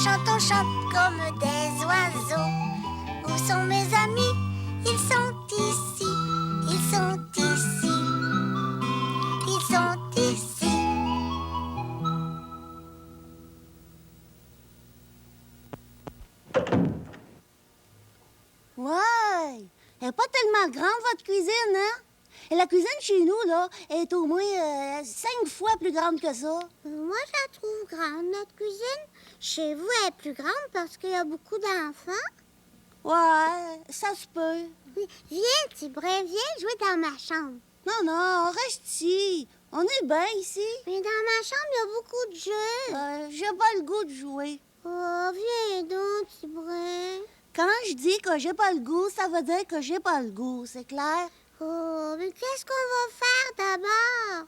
on chante comme des oiseaux. Où sont mes amis? Ils sont ici, ils sont ici, ils sont ici. Ouais! Elle n'est pas tellement grande, votre cuisine, hein? Et la cuisine chez nous, là, est au moins 5 fois plus grande que ça. Moi, je la trouve grande, notre cuisine. Chez vous, elle est plus grande parce qu'il y a beaucoup d'enfants. Ouais, ça se peut. Viens, Tibret, viens jouer dans ma chambre. Non, non, on reste ici. On est bien ici. Mais dans ma chambre, il y a beaucoup de jeux. J'ai pas le goût de jouer. Oh, viens donc, Tibret. Quand je dis que j'ai pas le goût, ça veut dire que j'ai pas le goût, c'est clair? Oh, mais qu'est-ce qu'on va faire d'abord?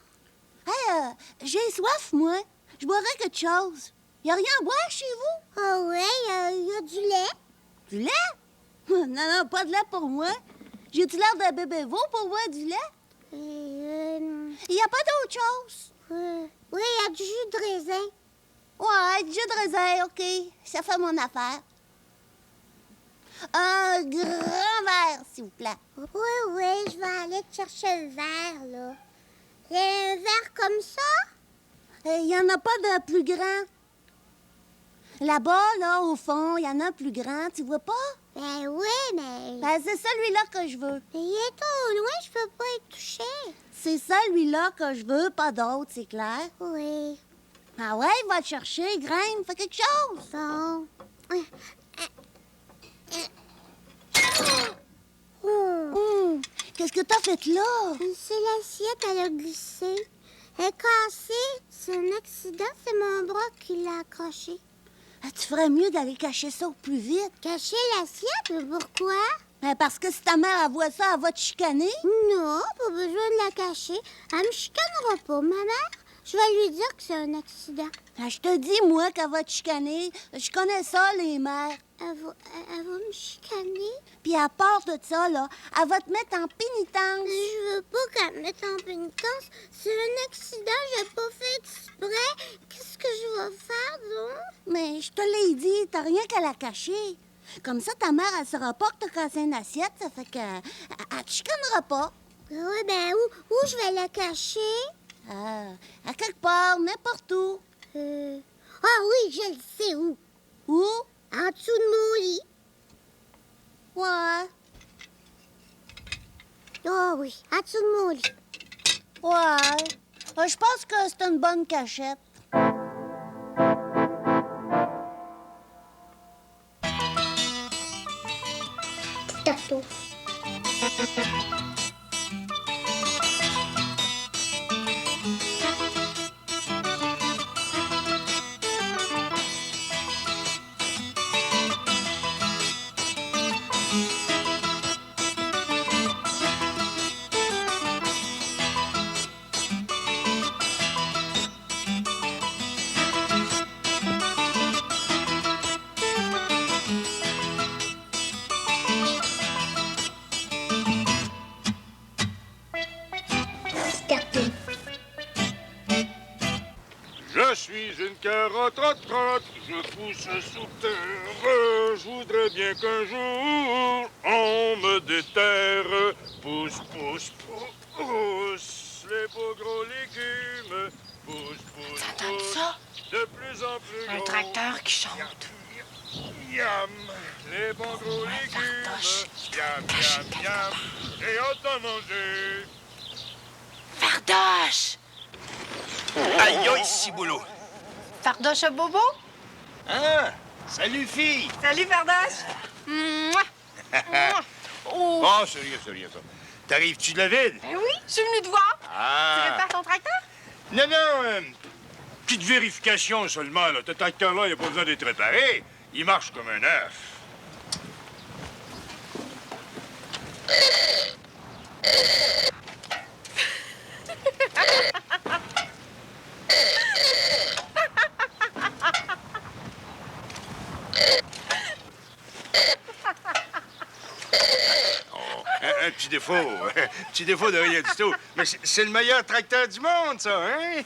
Hey, j'ai soif, moi. Je boirais quelque chose. Y a rien à boire chez vous? Oh, ouais, il y a du lait. Du lait? Non, non, pas de lait pour moi. J'ai-tu l'air d'un bébé veau pour boire du lait? Il y a pas d'autre chose. Oui, il y a du jus de raisin. Ouais, du jus de raisin, OK. Ça fait mon affaire. Un grand verre, s'il vous plaît. Oui, je vais aller te chercher le verre, là. Il y a un verre comme ça? Il y en a pas de plus grand. Là-bas, là, au fond, il y en a un plus grand. Tu vois pas? Ben oui, mais... Ben, c'est celui-là que je veux. Mais il est trop loin, je peux pas y toucher. C'est celui-là que je veux, pas d'autre, c'est clair? Oui. Ah ouais, va le chercher, Graine, fais quelque chose. Bon. Qu'est-ce que t'as fait là? C'est l'assiette, elle a glissé. Elle est cassée. C'est un accident, c'est mon bras qui l'a accroché. Ah, tu ferais mieux d'aller cacher ça au plus vite. Cacher l'assiette? Mais pourquoi? Ben, parce que si ta mère elle voit ça, elle va te chicaner. Non, pas besoin de la cacher. Elle me chicanera pas, ma mère. Je vais lui dire que c'est un accident. Ah, je te dis, moi, qu'elle va te chicaner. Je connais ça, les mères. Elle va me chicaner? Puis à part de ça, là, elle va te mettre en pénitence. Je veux pas qu'elle me mette en pénitence. C'est un accident, j'ai pas fait exprès. Qu'est-ce que je vais faire, donc? Mais je te l'ai dit, t'as rien qu'à la cacher. Comme ça, ta mère, elle saura pas que t'as cassé une assiette, ça fait que elle te chicanera pas. Oui, ben où je vais la cacher? À quelque part, n'importe où. Ah oui, je le sais où. Où? En dessous de mon lit. Ouais. Ah oui, en dessous de mon lit. Ouais. Je pense que c'est une bonne cachette. Tato. Je suis une carotte, trotte, je pousse sous terre. Je voudrais bien qu'un jour on me déterre. Pousse, pousse, pousse, les beaux gros légumes. Pousse, pousse, T'entends pousse, ça? de plus en plus Un gros. tracteur qui chante. Yam, les bons gros légumes. Yam, yam, yam, j'ai hâte d'en manger. Fardoche! Aïe, aïe, ciboulot. Fardoche à bobo? Ah, salut, fille. Salut, Fardoche! Mouah! Mouah! Oh! Bon, sérieux, ça. T'arrives-tu de la ville? Ben oui, je suis venue te voir. Tu Ah. répares ton tracteur? Non, petite vérification seulement, là. Ce tracteur-là, il n'a pas besoin d'être réparé. Il marche comme un œuf. Un petit défaut. Un petit défaut de rien du tout. Mais c'est le meilleur tracteur du monde, ça, hein?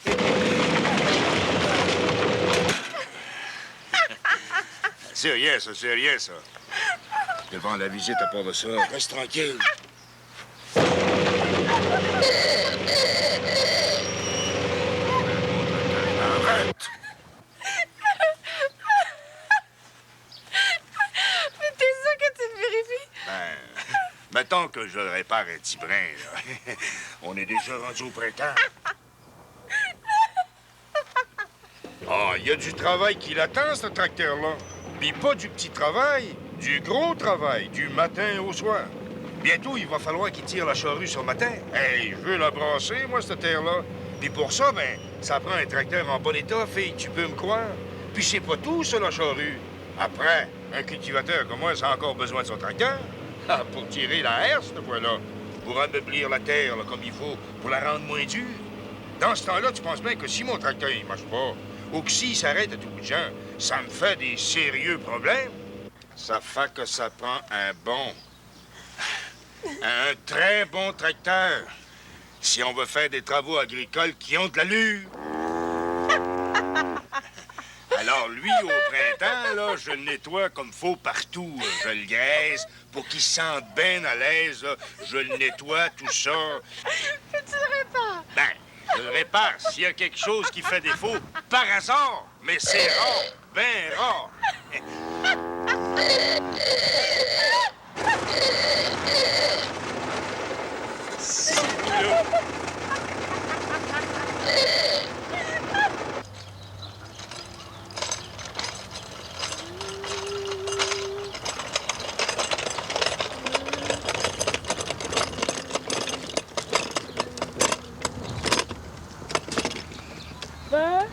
C'est rien, ça, c'est rien, ça. Je vais rendre la visite à part de ça. Reste tranquille. Arrête! Mais t'es sûr que tu le vérifies? Ben, mettons que je le répare un petit brin, là. On est déjà rendu au printemps. Ah, il y a du travail qui l'attend, ce tracteur-là. Puis pas du petit travail, du gros travail, du matin au soir. Bientôt, il va falloir qu'il tire la charrue sur le matin. Hey, je veux la brasser, moi, cette terre-là. Puis pour ça, ben, ça prend un tracteur en bon état, fille, tu peux me croire. Puis c'est pas tout, ça, la charrue. Après, un cultivateur comme moi, ça a encore besoin de son tracteur. Ah, pour tirer la herse, cette fois-là. Pour ameublir la terre, là, comme il faut, pour la rendre moins dure. Dans ce temps-là, tu penses bien que si mon tracteur, il marche pas, ou que s'il s'arrête à tout bout de champ, ça me fait des sérieux problèmes. Ça fait que ça prend un très bon tracteur. Si on veut faire des travaux agricoles qui ont de l'allure. Alors, lui, au printemps, là, je le nettoie comme faut partout. Je le graisse pour qu'il se sente bien à l'aise. Là. Je le nettoie, tout ça. Mais tu le répares. Ben, je le répare s'il y a quelque chose qui fait défaut, par hasard. Mais c'est rare, bien rare. Bon,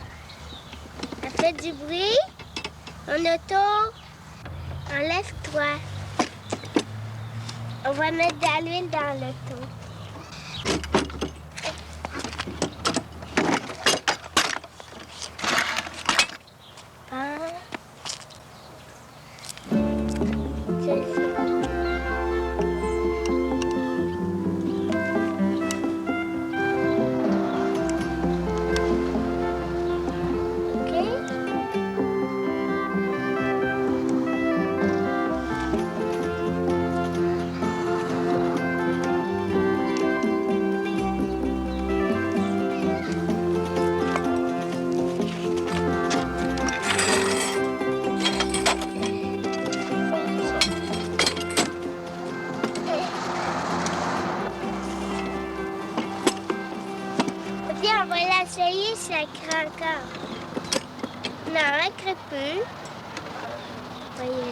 ça fait du bruit. En auto, enlève-toi. On va mettre de l'huile dans l'auto. Ah. On va l'essayer, ça craint encore. Non, un crépus. On va y aller.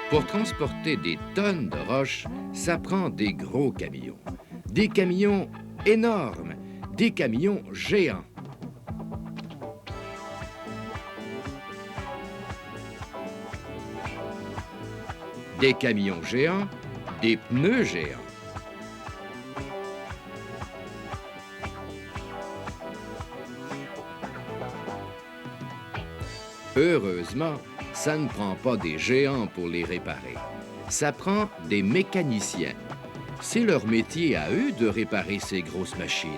Pour transporter des tonnes de roches, ça prend des gros camions. Des camions énormes, des camions géants. Des camions géants, des pneus géants. Heureusement, ça ne prend pas des géants pour les réparer. Ça prend des mécaniciens. C'est leur métier à eux de réparer ces grosses machines.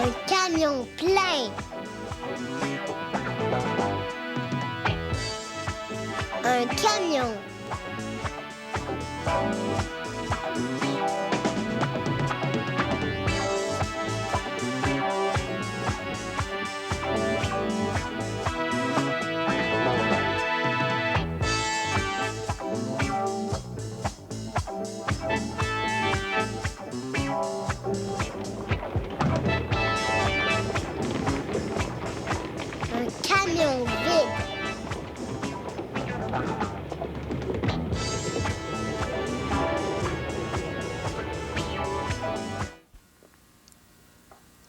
Un camion plein. Un camion.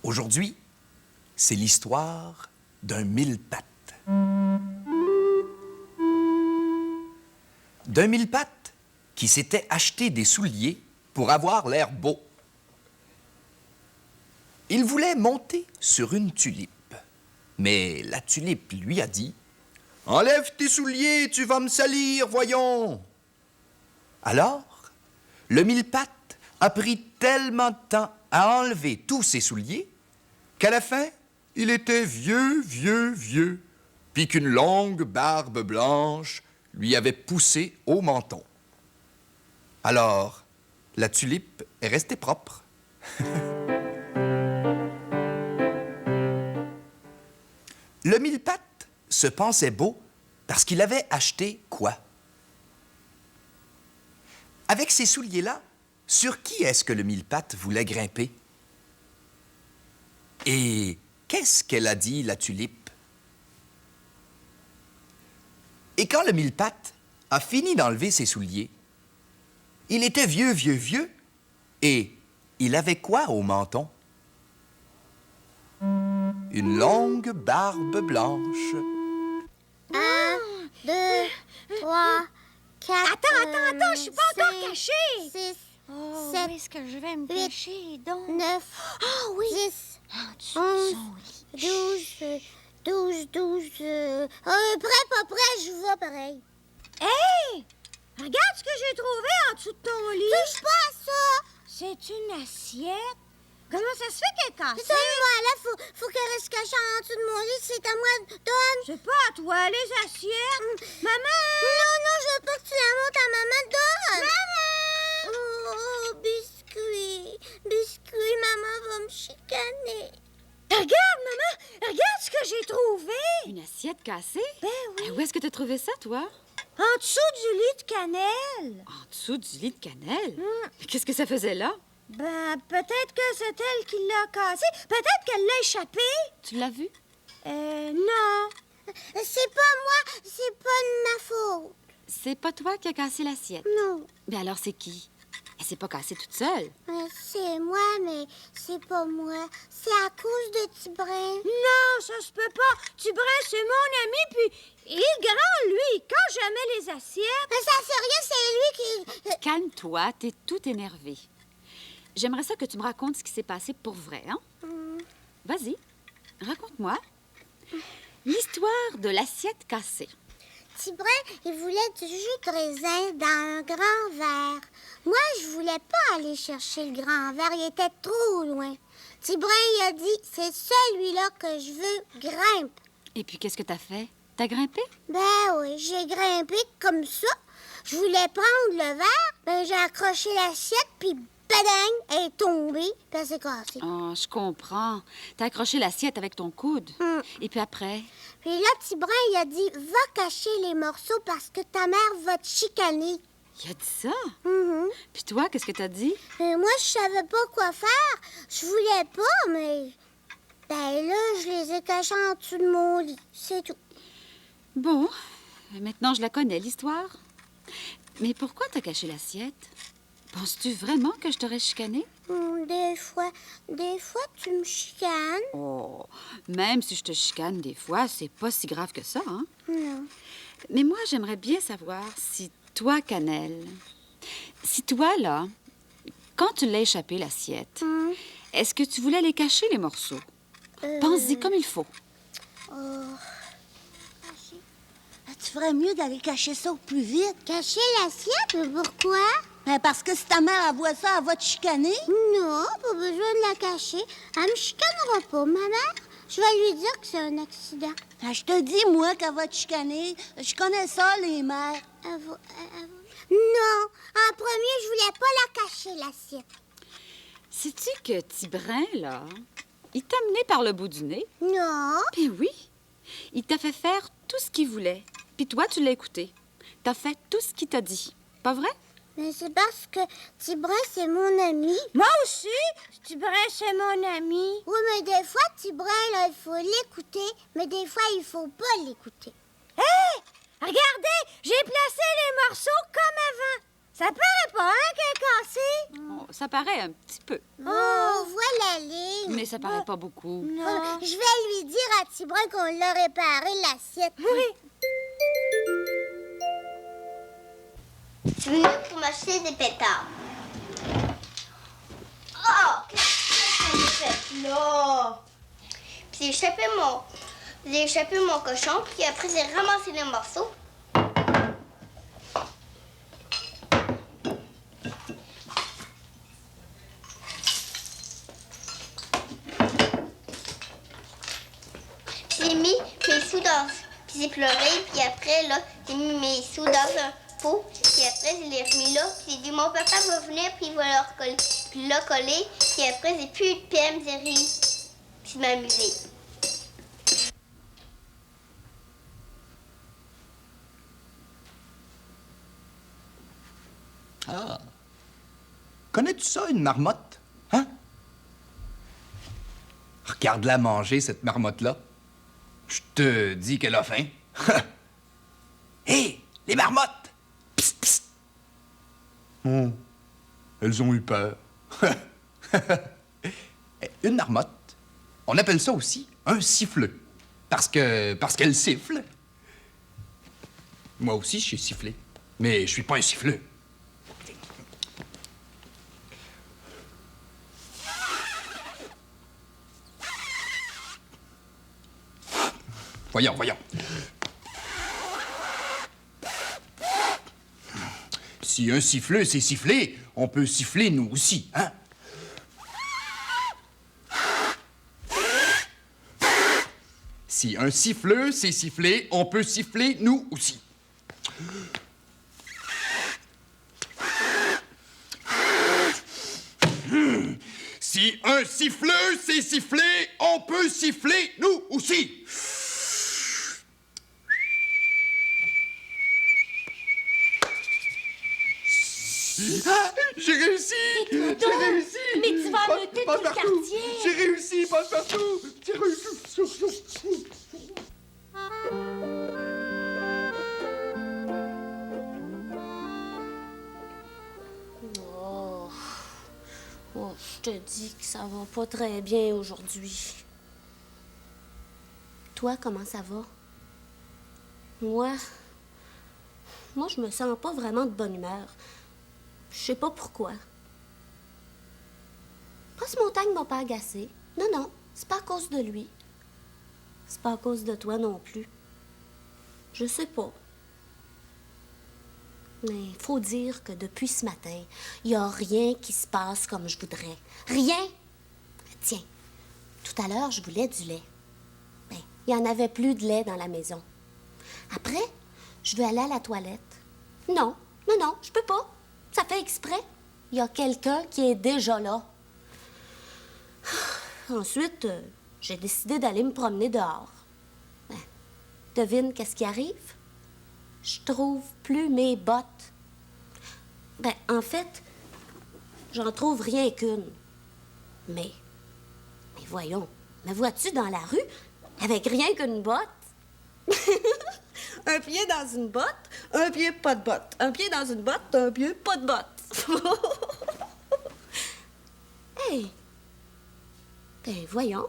Aujourd'hui, c'est l'histoire d'un mille-pattes. D'un mille-pattes qui s'était acheté des souliers pour avoir l'air beau. Il voulait monter sur une tulipe, mais la tulipe lui a dit « Enlève tes souliers, tu vas me salir, voyons !» Alors, le mille-pattes a pris tellement de temps à enlever tous ses souliers qu'à la fin, il était vieux, puis qu'une longue barbe blanche lui avait poussé au menton. Alors, la tulipe est restée propre. Le mille-pattes se pensait beau parce qu'il avait acheté quoi? Avec ces souliers-là, sur qui est-ce que le mille-pattes voulait grimper? Et qu'est-ce qu'elle a dit, la tulipe? Et quand le mille-pattes a fini d'enlever ses souliers, il était vieux, et il avait quoi au menton? Une longue barbe blanche. 1, 2, 3, 4. Attends, je suis pas encore cachée. 6, Oh, 7, où est-ce que je vais me 8, cacher, donc? 9, Ah oui! 10, En dessous 11, de son lit. 12. Prêt, pas prêt, je vois pareil. Hey! Regarde ce que j'ai trouvé en dessous de ton lit. Touche pas à ça. C'est une assiette. Comment ça se fait qu'elle est cassée? Donne-moi, là, faut qu'elle reste cachée en dessous de mon lit. C'est à moi. Donne. C'est pas à toi, les assiettes. Maman! Non, je veux pas que tu la montes à maman. Donne. Maman! Oh, biscuit, maman va me chicaner. Regarde, maman! Regarde ce que j'ai trouvé! Une assiette cassée? Ben oui. Où est-ce que tu as trouvé ça, toi? En dessous du lit de cannelle. En dessous du lit de cannelle? Qu'est-ce que ça faisait là? Ben, peut-être que c'est elle qui l'a cassé. Peut-être qu'elle l'a échappé. Tu l'as vu? Non. C'est pas moi, c'est pas de ma faute. C'est pas toi qui as cassé l'assiette. Non, Mais alors, c'est qui? Elle s'est pas cassée toute seule. c'est moi, mais c'est pas moi. C'est à cause de Tibrin. Non, ça se peut pas. Tibrin, c'est mon ami, puis il est grand, lui. Il cache jamais les assiettes. Mais ça fait rien, c'est lui qui... Calme-toi, t'es tout énervé. J'aimerais ça que tu me racontes ce qui s'est passé pour vrai, hein? Vas-y, raconte-moi. L'histoire de l'assiette cassée. Tibrin, il voulait du jus de raisin dans un grand verre. Moi, je voulais pas aller chercher le grand verre, il était trop loin. Tibrin, il a dit, c'est celui-là que je veux, grimpe. Et puis, qu'est-ce que t'as fait? T'as grimpé? Ben oui, j'ai grimpé comme ça. Je voulais prendre le verre, ben j'ai accroché l'assiette, puis badang, elle est tombée, puis elle s'est cassée. Oh, je comprends. T'as accroché l'assiette avec ton coude. Et puis après? Puis là, Tibrin, il a dit, va cacher les morceaux parce que ta mère va te chicaner. Il a dit ça? Mhm. Puis toi, qu'est-ce que t'as dit? Moi, je savais pas quoi faire. Je voulais pas, mais... Ben là, je les ai cachés en dessous de mon lit. C'est tout. Bon, maintenant je la connais, l'histoire. Mais pourquoi t'as caché l'assiette? Penses-tu vraiment que je t'aurais chicané? Des fois, tu me chicanes. Oh, même si je te chicane des fois, c'est pas si grave que ça, hein? Non. Mais moi, j'aimerais bien savoir si toi, Cannelle, si toi, là, quand tu l'as échappé, l'assiette, est-ce que tu voulais les cacher, les morceaux? Pense-y comme il faut. Tu ferais mieux d'aller cacher ça au plus vite. Cacher l'assiette? Mais pourquoi? Ben, parce que si ta mère elle voit ça, elle va te chicaner. Non, pas besoin de la cacher. Elle me chicanera pas, ma mère. Je vais lui dire que c'est un accident. Ben, je te dis, moi, qu'elle va te chicaner. Je connais ça, les mères. Non, en premier, je voulais pas la cacher, l'assiette. Sais-tu que Tibrin, là, il t'a mené par le bout du nez? Non. Ben oui. Il t'a fait faire tout ce qu'il voulait. Puis toi, tu l'as écouté. T'as fait tout ce qu'il t'a dit. Pas vrai? Mais c'est parce que Tibrin, c'est mon ami. Moi aussi, Tibrin, c'est mon ami. Oui, mais des fois, Tibrin, là, il faut l'écouter, mais des fois, il faut pas l'écouter. Hé! Regardez, j'ai placé les morceaux comme avant. Ça paraît pas, hein, qu'elle est cassée? Oh, ça paraît un petit peu. Oh, voilà la ligne. Mais ça paraît pas beaucoup. Je vais lui dire à Tibrin qu'on l'a réparé, l'assiette. Oui. Je suis venue pour m'acheter des pétards. Oh! Qu'est-ce que j'ai fait là? Puis j'ai échappé mon cochon, puis après j'ai ramassé les morceaux. J'ai mis mes sous dans... Puis j'ai pleuré, puis après, là, j'ai mis mes sous dans un pot. Puis après, je l'ai remis là. Puis j'ai dit, mon papa va venir, puis il va le recoller. Puis il l'a collé. Puis après, j'ai plus eu de peine, j'ai ri. Puis je m'amusais. Ah. Connais-tu ça, une marmotte? Hein? Regarde-la manger, cette marmotte-là. Je te dis qu'elle a faim. Hé, les marmottes! Psst, psst. Oh, elles ont eu peur. Une marmotte, on appelle ça aussi un siffleux. Parce qu'elle siffle. Moi aussi, je suis sifflé. Mais je suis pas un siffleux. Voyons. Si un siffleux s'est sifflé, on peut siffler nous aussi, hein? Si un siffleux s'est sifflé, on peut siffler nous aussi. Si un siffleux s'est sifflé, on peut siffler nous aussi. Ah, j'ai réussi! J'ai réussi! Mais tu vas ameuter tout le quartier! J'ai réussi, passe partout! J'ai réussi! Oh, je te dis que ça va pas très bien aujourd'hui. Toi, comment ça va? Moi, je me sens pas vraiment de bonne humeur. Je sais pas pourquoi. Passe-Montagne m'a pas agacée. Non, c'est pas à cause de lui. C'est pas à cause de toi non plus. Je sais pas. Mais il faut dire que depuis ce matin, il y a rien qui se passe comme je voudrais. Rien! Tiens, tout à l'heure, je voulais du lait. Ben, il y en avait plus de lait dans la maison. Après, je veux aller à la toilette. Non, je peux pas. Ça fait exprès. Il y a quelqu'un qui est déjà là. Ensuite, j'ai décidé d'aller me promener dehors. Ben, devine qu'est-ce qui arrive? Je trouve plus mes bottes. Ben, en fait, j'en trouve rien qu'une. Mais voyons, me vois-tu dans la rue avec rien qu'une botte? Un pied dans une botte, un pied pas de botte. Un pied dans une botte, un pied pas de botte. Hey! Ben, voyons.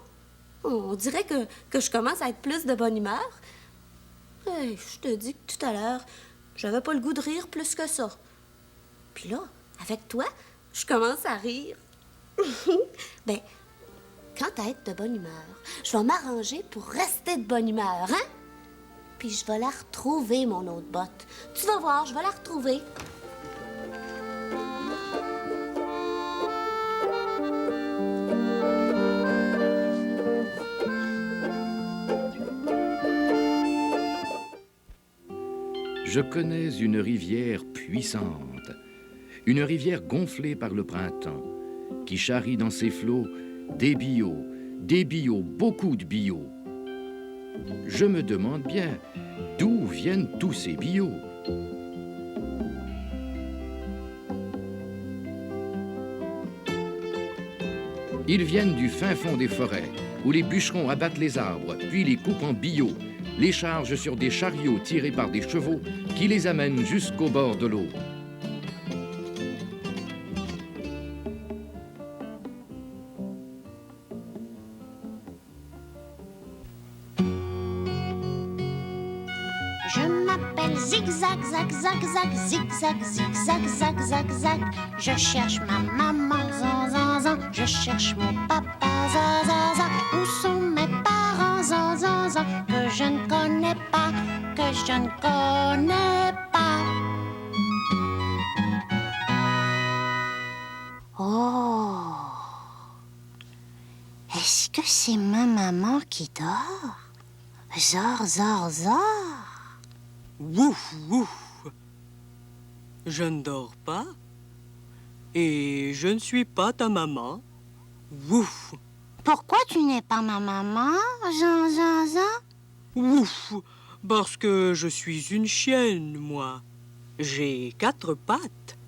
On dirait que je commence à être plus de bonne humeur. Hey, je te dis que tout à l'heure, j'avais pas le goût de rire plus que ça. Puis là, avec toi, je commence à rire. Ben, quant à être de bonne humeur, je vais m'arranger pour rester de bonne humeur, hein? Puis je vais la retrouver, mon autre botte. Tu vas voir, je vais la retrouver. Je connais une rivière puissante, une rivière gonflée par le printemps, qui charrie dans ses flots des billots, beaucoup de billots. Je me demande bien d'où viennent tous ces billots. Ils viennent du fin fond des forêts, où les bûcherons abattent les arbres, puis les coupent en billots, les chargent sur des chariots tirés par des chevaux qui les amènent jusqu'au bord de l'eau. Zigzag, zag, zag, zag, zigzag, zigzag, zag, zag, zag. Je cherche ma maman, zan, zan, zan. Je cherche mon papa, zan, zan, zan. Où sont mes parents, zan, zan, zan. Que je ne connais pas, que je ne connais pas. Oh! Est-ce que c'est ma maman qui dort? Zor, zor, zor. Wouf, wouf. Je ne dors pas et je ne suis pas ta maman. Wouf. Pourquoi tu n'es pas ma maman, Zan, zan, zan? Wouf. Parce que je suis une chienne, moi. J'ai 4 pattes.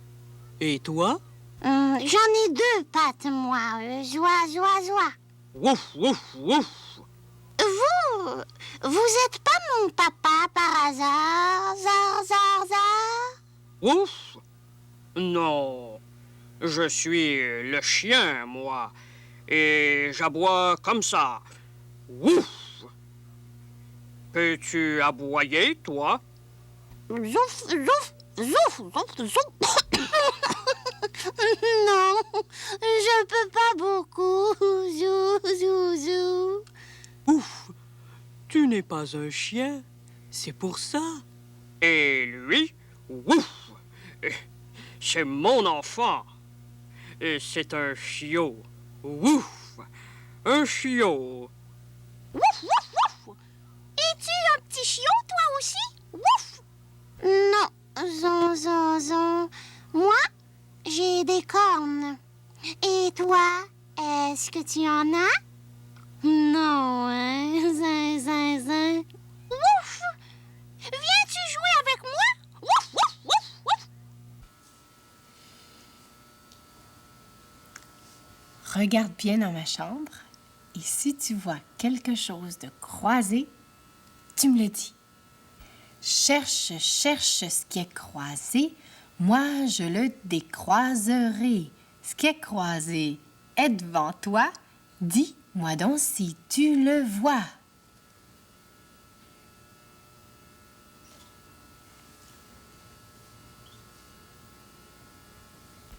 Et toi? J'en ai 2 pattes, moi. Zoa, zoa, zoa. Wouf, wouf, wouf. Vous êtes pas mon papa par hasard, zar, zar, zar? Ouf! Non, je suis le chien, moi, et j'aboie comme ça. Ouf! Peux-tu aboyer, toi? Zouf, zouf, zouf, zouf, zouf. Non, je peux pas beaucoup. Zou, zou, zou. Ouf! Tu n'es pas un chien, c'est pour ça. Et lui, ouf! C'est mon enfant. C'est un chiot. Ouf! Un chiot. Wouf, wouf, wouf. Es-tu un petit chiot, toi aussi? Wouf! Non, zon, zon, zon. Moi, j'ai des cornes. Et toi, est-ce que tu en as? Non, hein? Zin, zin, zin. Wouf! Viens-tu jouer avec moi? Wouf, wouf, wouf, wouf! Regarde bien dans ma chambre et si tu vois quelque chose de croisé, tu me le dis. Cherche, cherche ce qui est croisé, moi je le décroiserai. Ce qui est croisé est devant toi, dis-moi donc si tu le vois.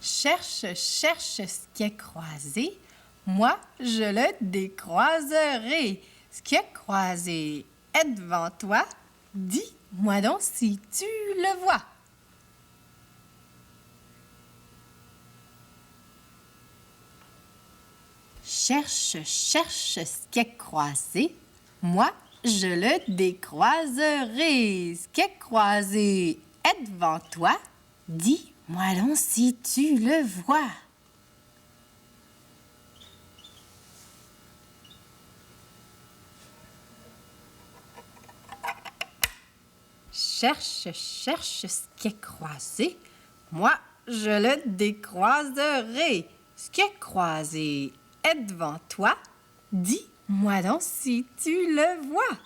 Cherche, cherche ce qui est croisé, moi je le décroiserai. Ce qui est croisé est devant toi, dis-moi donc si tu le vois. Cherche, cherche ce qui est croisé, moi je le décroiserai. Ce qui est croisé est devant toi, dis-moi donc si tu le vois. Cherche, cherche ce qui est croisé, moi je le décroiserai. Ce qui est croisé est devant toi, dis-moi donc si tu le vois.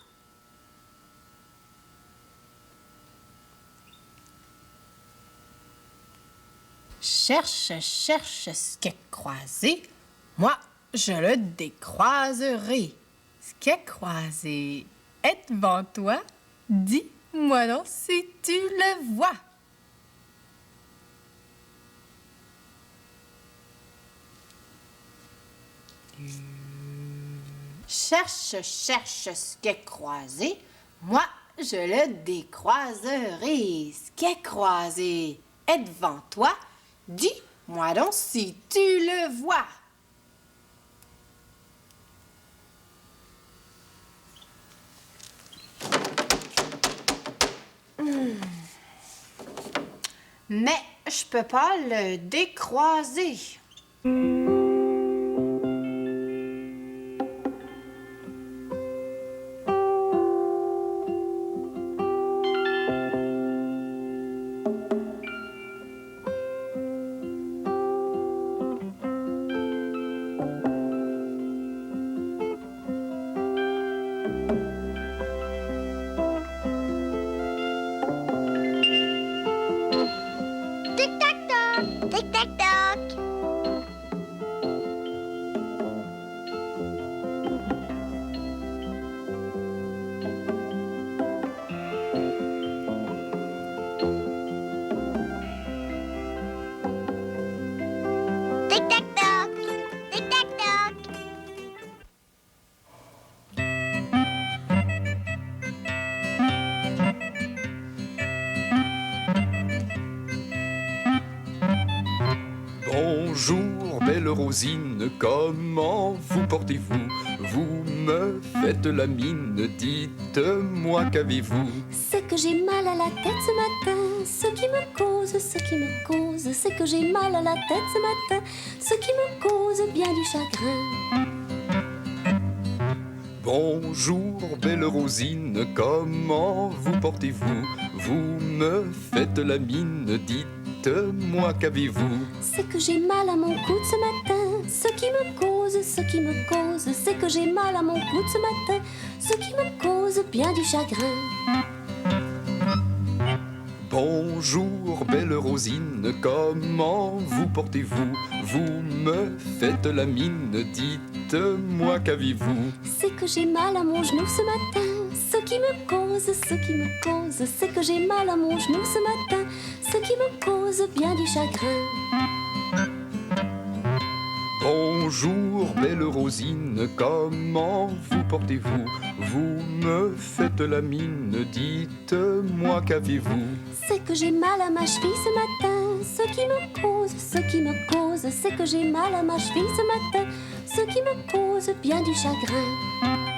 Cherche, cherche ce qui est croisé, moi je le décroiserai. Ce qui est croisé est devant toi, dis-moi donc si tu le vois. Cherche, cherche ce qui est croisé, moi je le décroiserai. Ce qui est croisé est devant toi, dis-moi donc si tu le vois. Mais je peux pas le décroiser. Tic-tac-toc, tic-tac-toc. belle Rosine, comment vous portez-vous? Vous me faites la mine, dites-moi qu'avez-vous? C'est que j'ai mal à la tête ce matin, ce qui me cause, c'est que j'ai mal à la tête ce matin, ce qui me cause bien du chagrin. Bonjour, belle Rosine, comment vous portez-vous? Vous me faites la mine, dites-moi qu'avez-vous? C'est que j'ai mal à mon coude ce matin, ce qui me cause, c'est que j'ai mal à mon coude ce matin, ce qui me cause bien du chagrin. Bonjour, belle Rosine, comment vous portez-vous? Vous me faites la mine, dites-moi qu'avez-vous? C'est que j'ai mal à mon genou ce matin, ce qui me cause, c'est que j'ai mal à mon genou ce matin, ce qui me cause bien du chagrin. Bonjour, belle Rosine, comment vous portez-vous? Vous me faites la mine, dites-moi qu'avez-vous? C'est que j'ai mal à ma cheville ce matin, ce qui me cause, c'est que j'ai mal à ma cheville ce matin, ce qui me cause bien du chagrin.